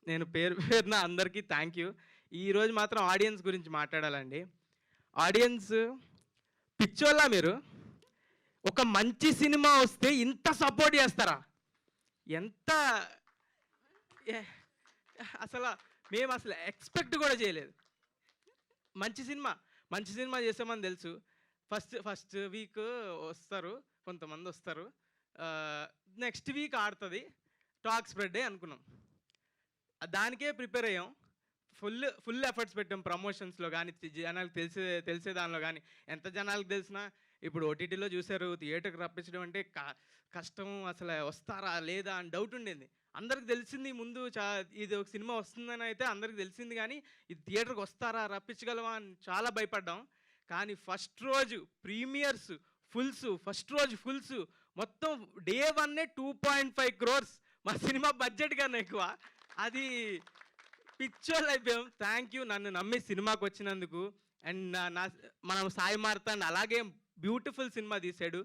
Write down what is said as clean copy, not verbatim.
నేను పేరు పేరున అందరికీ థ్యాంక్ యూ. ఈరోజు మాత్రం ఆడియన్స్ గురించి మాట్లాడాలండి. ఆడియన్స్ పిచ్చోళ్ళా మీరు? ఒక మంచి సినిమా వస్తే ఇంత సపోర్ట్ చేస్తారా? ఎంత ఎ అసల మేమసలు ఎక్స్‌పెక్ట్ గూడా చేయలేదు. మంచి సినిమా, మంచి సినిమా చేసామని తెలుసు. ఫస్ట్ ఫస్ట్ వీక్ వస్తారు. కొంతమందొస్తారు. నెక్స్ట్ వీక్ ఆడతది. టాక్ స్ప్రెడ్డే అనుకున్నాం. దానికే ప్రిపేర్ అయ్యాం. ఫుల్ ఎఫర్ట్స్ పెట్టాం ప్రమోషన్స్‌లో గానీ, జనాలకు తెలిసే దానిలో గానీ. ఎంత జనాలకు తెలిసినా ఇప్పుడు ఓటీటీలో చూసారు. థియేటర్‌కి రప్పించడం అంటే కష్టం. అసలు వస్తారా? లేదా? అని డౌట్ ఉండింది. అందరికి తెలిసింది ముందు ఇది ఒక సినిమా వస్తుందని అయితే అందరికి తెలిసింది గానీ, ఇది థియేటర్‌కి వస్తారా? రప్పించగలమా? అని చాలా భయపడ్డాం. కానీ ఫస్ట్ రోజు ప్రీమియర్స్, ఫస్ట్ రోజు ఫుల్స్ మొత్తం డే వన్నే 2.5 క్రోర్స్. మా సినిమా బడ్జెట్ కన్నా ఎక్కువ. అది పిచ్చోళ్ళైపోయాం. థ్యాంక్ యూ నన్ను నమ్మి సినిమాకొచ్చినందుకు. అండ్ నా నా మనం సాయి మార్తాండ్ అలాగే బ్యూటిఫుల్ సినిమా తీశాడు.